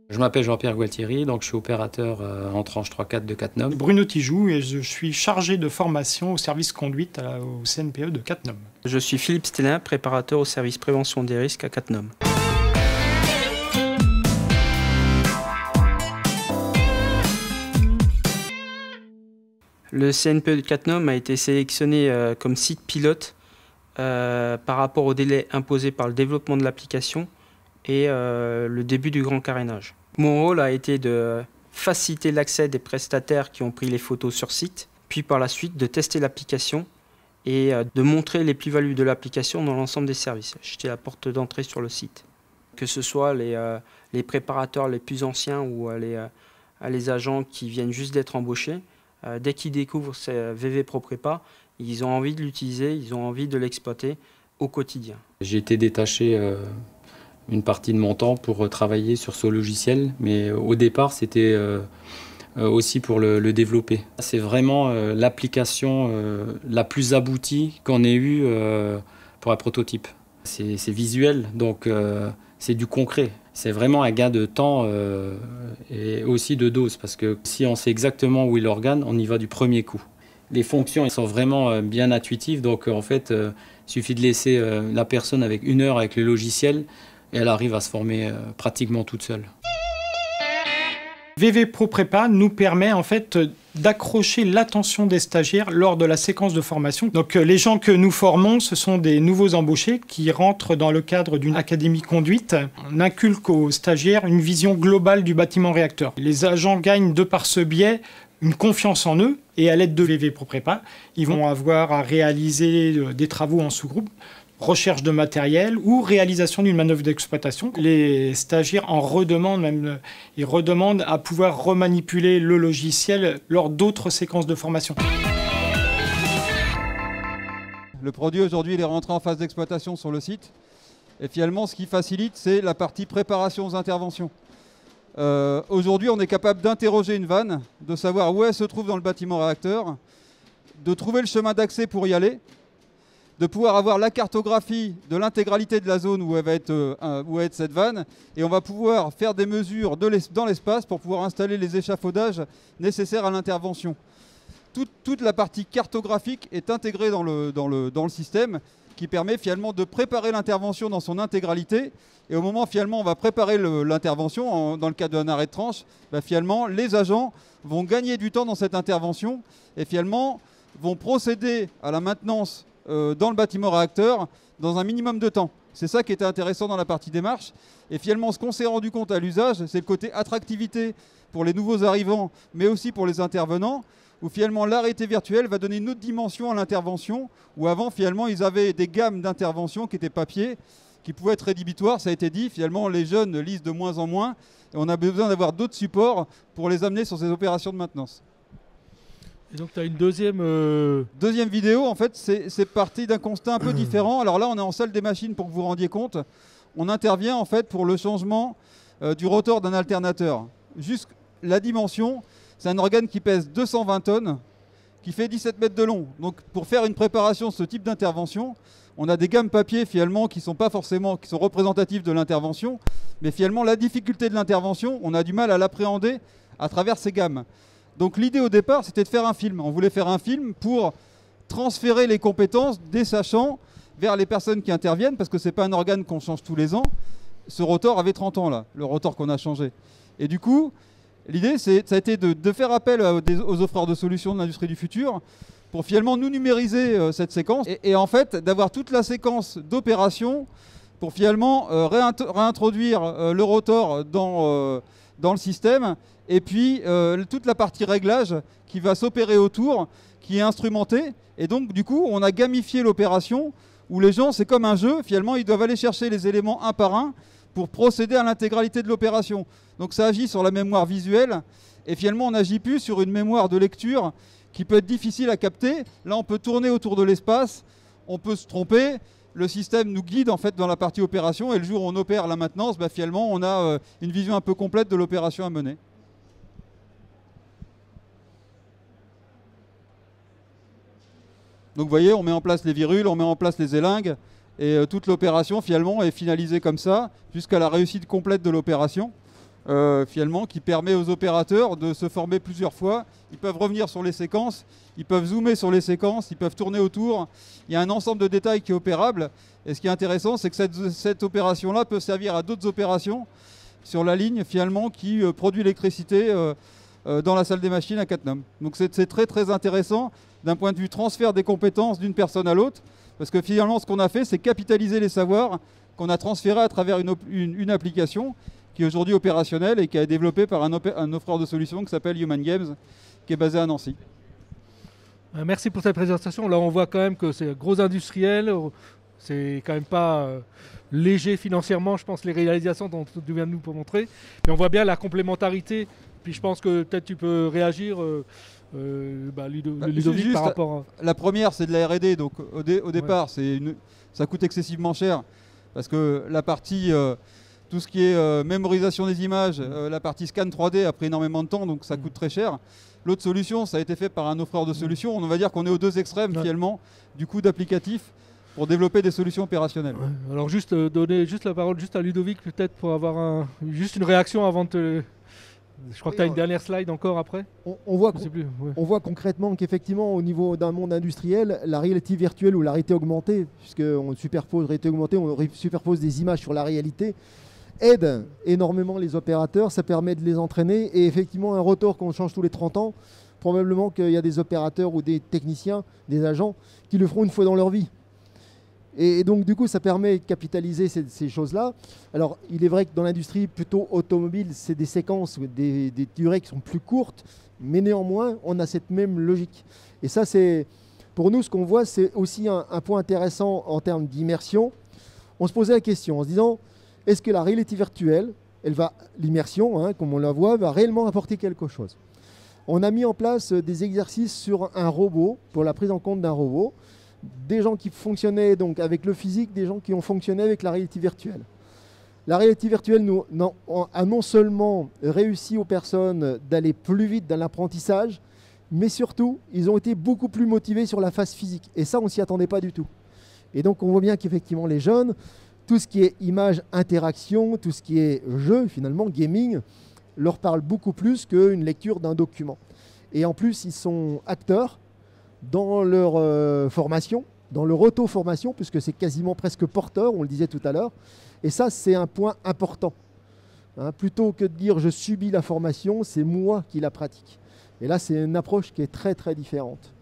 Je m'appelle Jean-Pierre Gualtieri, donc je suis opérateur en tranche 3-4 de Cattenom. Bruno Tijoux et je suis chargé de formation au service conduite au CNPE de Cattenom. Je suis Philippe Stélin, préparateur au service prévention des risques à Cattenom. Le CNPE de Cattenom a été sélectionné comme site pilote par rapport au délai imposé par le développement de l'application et le début du grand carénage. Mon rôle a été de faciliter l'accès des prestataires qui ont pris les photos sur site, puis par la suite de tester l'application et de montrer les plus-values de l'application dans l'ensemble des services. J'étais la porte d'entrée sur le site. Que ce soit les préparateurs les plus anciens ou les agents qui viennent juste d'être embauchés, dès qu'ils découvrent ces VV ProPrépa, ils ont envie de l'utiliser, ils ont envie de l'exploiter au quotidien. J'ai été détaché une partie de mon temps pour travailler sur ce logiciel, mais au départ c'était aussi pour le développer. C'est vraiment l'application la plus aboutie qu'on ait eue pour un prototype. C'est visuel, donc c'est du concret. C'est vraiment un gain de temps et aussi de dose, parce que si on sait exactement où est l'organe, on y va du premier coup. Les fonctions elles sont vraiment bien intuitives, donc en fait, il suffit de laisser la personne avec 1 heure avec le logiciel et elle arrive à se former pratiquement toute seule. VV Pro Prépa nous permet en fait d'accrocher l'attention des stagiaires lors de la séquence de formation. Donc les gens que nous formons, ce sont des nouveaux embauchés qui rentrent dans le cadre d'une académie conduite. On inculque aux stagiaires une vision globale du bâtiment réacteur. Les agents gagnent de par ce biais une confiance en eux et à l'aide de VV Pro Prépa, ils vont avoir à réaliser des travaux en sous-groupe, recherche de matériel ou réalisation d'une manœuvre d'exploitation. Les stagiaires en redemandent même, ils redemandent à pouvoir remanipuler le logiciel lors d'autres séquences de formation. Le produit aujourd'hui il est rentré en phase d'exploitation sur le site et finalement ce qui facilite c'est la partie préparation aux interventions. Aujourd'hui on est capable d'interroger une vanne, de savoir où elle se trouve dans le bâtiment réacteur, de trouver le chemin d'accès pour y aller, de pouvoir avoir la cartographie de l'intégralité de la zone où va être cette vanne, et on va pouvoir faire des mesures dans l'espace pour pouvoir installer les échafaudages nécessaires à l'intervention. Toute la partie cartographique est intégrée dans le système, qui permet finalement de préparer l'intervention dans son intégralité, et au moment finalement on va préparer l'intervention, dans le cadre d'un arrêt de tranche, finalement les agents vont gagner du temps dans cette intervention, et finalement vont procéder à la maintenance dans le bâtiment réacteur dans un minimum de temps. C'est ça qui était intéressant dans la partie démarche. Et finalement, ce qu'on s'est rendu compte à l'usage, c'est le côté attractivité pour les nouveaux arrivants, mais aussi pour les intervenants, où finalement l'arrêté virtuel va donner une autre dimension à l'intervention, où avant finalement ils avaient des gammes d'intervention qui étaient papier, qui pouvaient être rédhibitoires, ça a été dit, finalement les jeunes lisent de moins en moins, et on a besoin d'avoir d'autres supports pour les amener sur ces opérations de maintenance. Et donc tu as une deuxième vidéo, en fait, c'est parti d'un constat un peu différent. Alors là, on est en salle des machines pour que vous vous rendiez compte. On intervient en fait pour le changement du rotor d'un alternateur. Juste la dimension, c'est un organe qui pèse 220 tonnes, qui fait 17 mètres de long. Donc pour faire une préparation de ce type d'intervention, on a des gammes papier finalement qui sont pas forcément, qui sont représentatives de l'intervention, mais finalement la difficulté de l'intervention, on a du mal à l'appréhender à travers ces gammes. Donc l'idée au départ, c'était de faire un film. On voulait faire un film pour transférer les compétences des sachants vers les personnes qui interviennent, parce que ce n'est pas un organe qu'on change tous les ans. Ce rotor avait 30 ans, là, le rotor qu'on a changé. Et du coup, l'idée, ça a été de faire appel aux offreurs de solutions de l'industrie du futur pour finalement nous numériser cette séquence et en fait d'avoir toute la séquence d'opérations pour finalement réintroduire le rotor dans le système. Et puis toute la partie réglage qui va s'opérer autour, qui est instrumentée. Et donc du coup, on a gamifié l'opération où les gens, c'est comme un jeu, finalement, ils doivent aller chercher les éléments un par un pour procéder à l'intégralité de l'opération. Donc ça agit sur la mémoire visuelle et finalement, on n'agit plus sur une mémoire de lecture qui peut être difficile à capter. Là, on peut tourner autour de l'espace, on peut se tromper. Le système nous guide en fait dans la partie opération et le jour où on opère la maintenance, finalement, on a une vision un peu complète de l'opération à mener. Donc vous voyez, on met en place les virules, on met en place les élingues, et toute l'opération finalement est finalisée comme ça, jusqu'à la réussite complète de l'opération, finalement, qui permet aux opérateurs de se former plusieurs fois. Ils peuvent revenir sur les séquences, ils peuvent zoomer sur les séquences, ils peuvent tourner autour. Il y a un ensemble de détails qui est opérable, et ce qui est intéressant, c'est que cette opération-là peut servir à d'autres opérations sur la ligne finalement qui produit l'électricité dans la salle des machines à Cattenom. Donc c'est très très intéressant d'un point de vue transfert des compétences d'une personne à l'autre, parce que finalement ce qu'on a fait, c'est capitaliser les savoirs qu'on a transférés à travers une application qui est aujourd'hui opérationnelle et qui est développée par un offreur de solutions qui s'appelle Human Games, qui est basé à Nancy. Merci pour cette présentation. Là, on voit quand même que c'est gros industriel, c'est quand même pas léger financièrement, je pense, les réalisations dont tu viens de nous montrer, mais on voit bien la complémentarité. Puis je pense que peut-être tu peux réagir, Ludovic, par rapport à... La première, c'est de la R&D, donc au départ, ça coûte excessivement cher, parce que la partie, tout ce qui est mémorisation des images, la partie scan 3D a pris énormément de temps, donc ça coûte très cher. L'autre solution, ça a été fait par un offreur de solutions. On va dire qu'on est aux deux extrêmes, finalement, du coût d'applicatif pour développer des solutions opérationnelles. Ouais. Alors juste donner la parole juste à Ludovic, peut-être pour avoir juste une réaction avant de te... Je crois que tu as une dernière slide encore après. On voit, Je sais plus, ouais. on voit concrètement qu'effectivement, au niveau d'un monde industriel, la réalité virtuelle ou la réalité augmentée, puisqu'on superpose réalité augmentée, on superpose des images sur la réalité, aide énormément les opérateurs. Ça permet de les entraîner. Et effectivement, un rotor qu'on change tous les 30 ans, probablement qu'il y a des opérateurs ou des techniciens, des agents, qui le feront une fois dans leur vie. Et donc, du coup, ça permet de capitaliser ces choses-là. Alors, il est vrai que dans l'industrie plutôt automobile, c'est des séquences, des durées qui sont plus courtes, mais néanmoins, on a cette même logique. Et ça, c'est pour nous, ce qu'on voit, c'est aussi un point intéressant en termes d'immersion. On se posait la question en se disant, est-ce que la réalité virtuelle, l'immersion, comme on la voit, va réellement apporter quelque chose? On a mis en place des exercices sur un robot, pour la prise en compte d'un robot. Des gens qui fonctionnaient donc avec le physique, des gens qui ont fonctionné avec la réalité virtuelle. La réalité virtuelle a non seulement réussi aux personnes d'aller plus vite dans l'apprentissage, mais surtout, ils ont été beaucoup plus motivés sur la phase physique. Et ça, on ne s'y attendait pas du tout. Et donc, on voit bien qu'effectivement, les jeunes, tout ce qui est image, interaction, tout ce qui est jeu, finalement, gaming, leur parle beaucoup plus qu'une lecture d'un document. Et en plus, ils sont acteurs dans leur formation, dans leur auto-formation, puisque c'est quasiment presque porteur, on le disait tout à l'heure. Et ça, c'est un point important. Plutôt que de dire je subis la formation, c'est moi qui la pratique. Et là, c'est une approche qui est très très différente.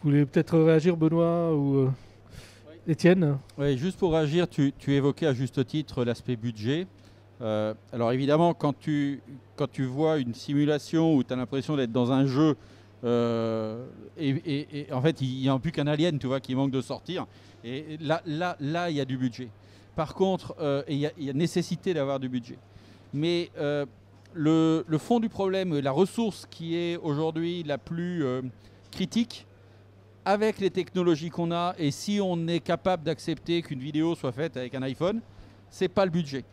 Vous voulez peut-être réagir, Benoît ou Étienne? Oui, juste pour réagir, tu évoquais à juste titre l'aspect budget. Alors évidemment, quand tu vois une simulation où tu as l'impression d'être dans un jeu, et en fait il n'y a plus qu'un alien, tu vois, qui manque de sortir, et là il y a du budget. Par contre, il y a nécessité d'avoir du budget. Mais le fond du problème, la ressource qui est aujourd'hui la plus critique, avec les technologies qu'on a, et si on est capable d'accepter qu'une vidéo soit faite avec un iPhone, c'est pas le budget.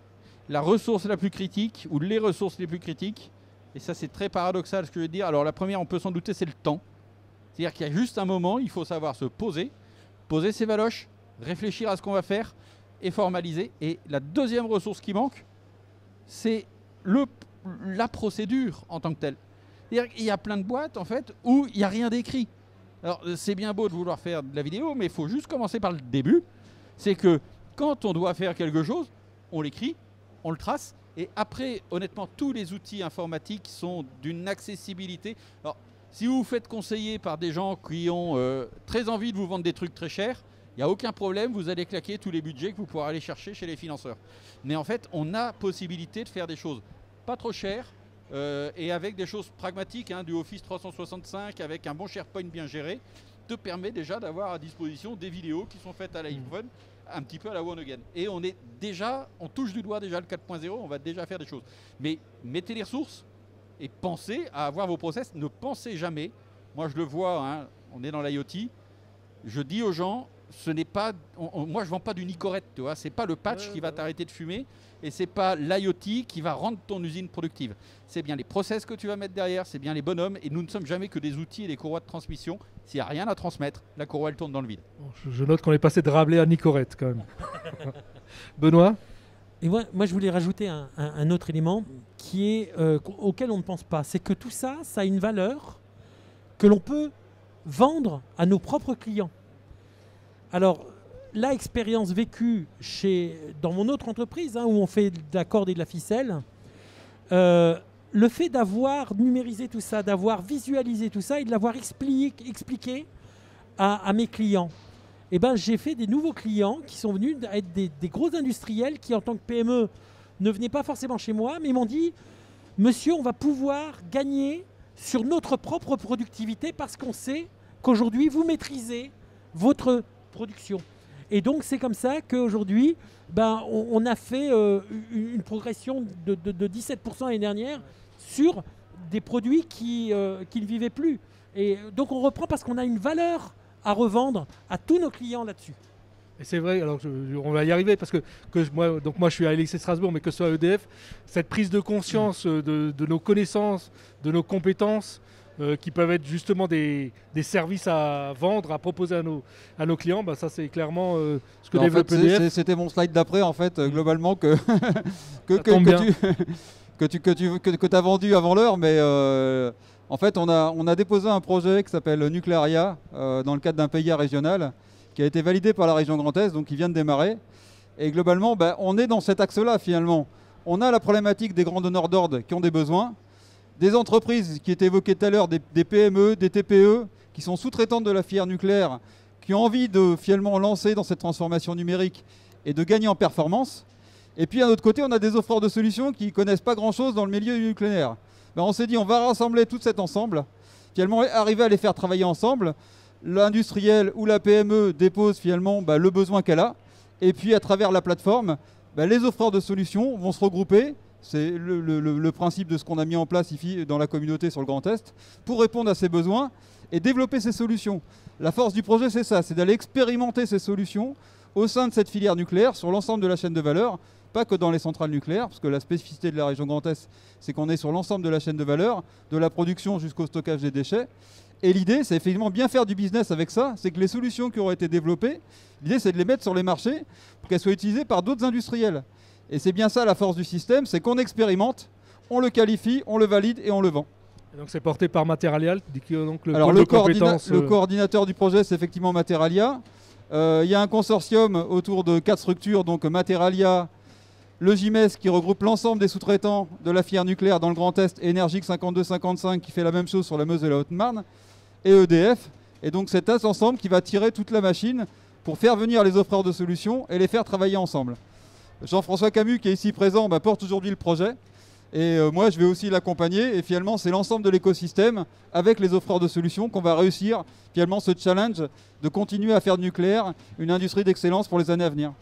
La ressource la plus critique, ou les ressources les plus critiques, et ça c'est très paradoxal ce que je veux dire, alors la première, on peut s'en douter, c'est le temps. C'est-à-dire qu'il y a juste un moment, il faut savoir se poser ses valoches, réfléchir à ce qu'on va faire et formaliser. Et la deuxième ressource qui manque, c'est la procédure en tant que telle. C'est-à-dire qu'il y a plein de boîtes en fait où il n'y a rien d'écrit. Alors c'est bien beau de vouloir faire de la vidéo, mais il faut juste commencer par le début. C'est que quand on doit faire quelque chose, on l'écrit, on le trace, et après, honnêtement, tous les outils informatiques sont d'une accessibilité. Alors, si vous vous faites conseiller par des gens qui ont très envie de vous vendre des trucs très chers, il n'y a aucun problème, vous allez claquer tous les budgets que vous pourrez aller chercher chez les financeurs. Mais en fait, on a possibilité de faire des choses pas trop chères et avec des choses pragmatiques, du Office 365, avec un bon SharePoint bien géré, te permet déjà d'avoir à disposition des vidéos qui sont faites à l'iPhone, un petit peu à la one again. Et on touche du doigt déjà le 4.0, on va déjà faire des choses. Mais mettez les ressources et pensez à avoir vos process. Ne pensez jamais, moi je le vois, on est dans l'IoT, je dis aux gens, ce n'est pas, moi je vends pas du Nicorette, tu vois, c'est pas le patch qui va t'arrêter de fumer et c'est pas l'IoT qui va rendre ton usine productive. C'est bien les process que tu vas mettre derrière, c'est bien les bonhommes, et nous ne sommes jamais que des outils et des courroies de transmission. S'il n'y a rien à transmettre, la courroie elle tourne dans le vide. Bon, je note qu'on est passé de Rabelais à Nicorette quand même. Benoît? Et moi je voulais rajouter un autre élément qui est auquel on ne pense pas, c'est que tout ça, ça a une valeur que l'on peut vendre à nos propres clients. Alors, l'expérience vécue dans mon autre entreprise, où on fait de la corde et de la ficelle, le fait d'avoir numérisé tout ça, d'avoir visualisé tout ça et de l'avoir expliqué à mes clients, j'ai fait des nouveaux clients qui sont venus être des gros industriels qui, en tant que PME, ne venaient pas forcément chez moi, mais m'ont dit « Monsieur, on va pouvoir gagner sur notre propre productivité parce qu'on sait qu'aujourd'hui, vous maîtrisez votre production. » Et donc, c'est comme ça qu'aujourd'hui, on a fait une progression de 17% l'année dernière sur des produits qui ne vivaient plus. Et donc, on reprend parce qu'on a une valeur à revendre à tous nos clients là-dessus. Et c'est vrai, alors on va y arriver parce que moi je suis à LXC Strasbourg, mais que ce soit EDF, cette prise de conscience de nos connaissances, de nos compétences, qui peuvent être justement des services à vendre, à proposer à nos clients, ça c'est clairement ce que développe EDF. C'était mon slide d'après en fait, globalement, que que tu as vendu avant l'heure, mais en fait, on a déposé un projet qui s'appelle Nuclearia dans le cadre d'un PIA régional qui a été validé par la région Grand Est, donc qui vient de démarrer. Et globalement, on est dans cet axe-là finalement. On a la problématique des grands donneurs d'ordre qui ont des besoins, des entreprises qui étaient évoquées tout à l'heure, des PME, des TPE, qui sont sous-traitantes de la filière nucléaire, qui ont envie de finalement lancer dans cette transformation numérique et de gagner en performance. Et puis, d'un autre côté, on a des offreurs de solutions qui ne connaissent pas grand-chose dans le milieu du nucléaire. On s'est dit, on va rassembler tout cet ensemble, finalement arriver à les faire travailler ensemble. L'industriel ou la PME dépose finalement le besoin qu'elle a. Et puis, à travers la plateforme, les offreurs de solutions vont se regrouper. C'est le principe de ce qu'on a mis en place ici dans la communauté sur le Grand Est pour répondre à ces besoins et développer ces solutions. La force du projet, c'est ça, c'est d'aller expérimenter ces solutions au sein de cette filière nucléaire sur l'ensemble de la chaîne de valeur, pas que dans les centrales nucléaires, parce que la spécificité de la région Grand Est, c'est qu'on est sur l'ensemble de la chaîne de valeur, de la production jusqu'au stockage des déchets. Et l'idée, c'est effectivement bien faire du business avec ça, c'est que les solutions qui auraient été développées, l'idée c'est de les mettre sur les marchés pour qu'elles soient utilisées par d'autres industriels. Et c'est bien ça la force du système, c'est qu'on expérimente, on le qualifie, on le valide et on le vend. Et donc c'est porté par Materialia, donc le coordinateur du projet, c'est effectivement Materialia. Il y a un consortium autour de 4 structures, donc Materialia, le JIMES qui regroupe l'ensemble des sous-traitants de la filière nucléaire dans le Grand Est, et Énergique 52-55 qui fait la même chose sur la Meuse et la Haute-Marne, et EDF. Et donc c'est cet ensemble qui va tirer toute la machine pour faire venir les offreurs de solutions et les faire travailler ensemble. Jean-François Camus, qui est ici présent, porte aujourd'hui le projet. Et moi, je vais aussi l'accompagner. Et finalement, c'est l'ensemble de l'écosystème, avec les offreurs de solutions, qu'on va réussir finalement ce challenge de continuer à faire du nucléaire une industrie d'excellence pour les années à venir.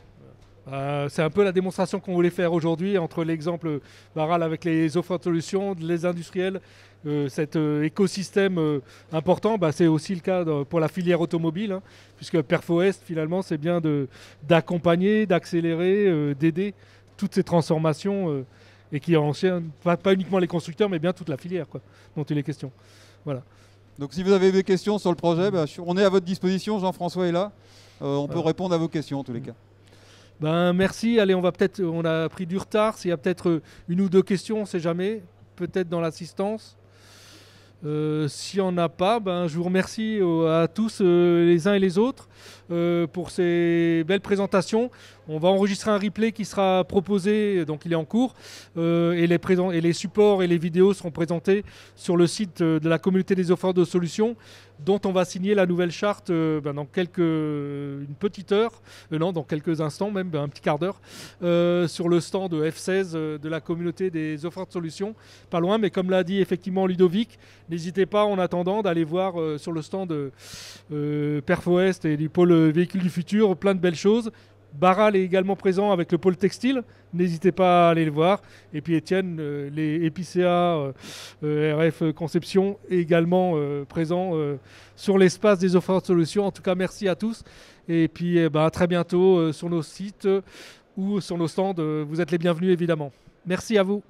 C'est un peu la démonstration qu'on voulait faire aujourd'hui entre l'exemple Barral avec les offres de solutions, les industriels, cet écosystème important. C'est aussi le cas pour la filière automobile, puisque Perfoest, finalement, c'est bien d'accompagner, d'accélérer, d'aider toutes ces transformations et qui enchaînent pas uniquement les constructeurs, mais bien toute la filière dont il est question. Voilà. Donc si vous avez des questions sur le projet, on est à votre disposition, Jean-François est là. On peut répondre à vos questions en tous les cas. Merci. Allez, on a pris du retard. S'il y a peut-être une ou deux questions, on ne sait jamais. Peut-être dans l'assistance. S'il n'y en a pas, je vous remercie à tous les uns et les autres pour ces belles présentations. On va enregistrer un replay qui sera proposé, donc il est en cours, et les supports et les vidéos seront présentés sur le site de la communauté des offreurs de solutions, dont on va signer la nouvelle charte dans une petite heure, dans quelques instants, même un petit quart d'heure, sur le stand de F16 de la communauté des offreurs de solutions. Pas loin, mais comme l'a dit effectivement Ludovic, n'hésitez pas en attendant d'aller voir sur le stand de Perfoest et du pôle véhicule du futur, plein de belles choses. Barral est également présent avec le pôle textile, n'hésitez pas à aller le voir. Et puis Étienne, les Epicea, RF Conception, est également présent sur l'espace des offres de solutions. En tout cas, merci à tous. Et puis à très bientôt sur nos sites ou sur nos stands. Vous êtes les bienvenus évidemment. Merci à vous.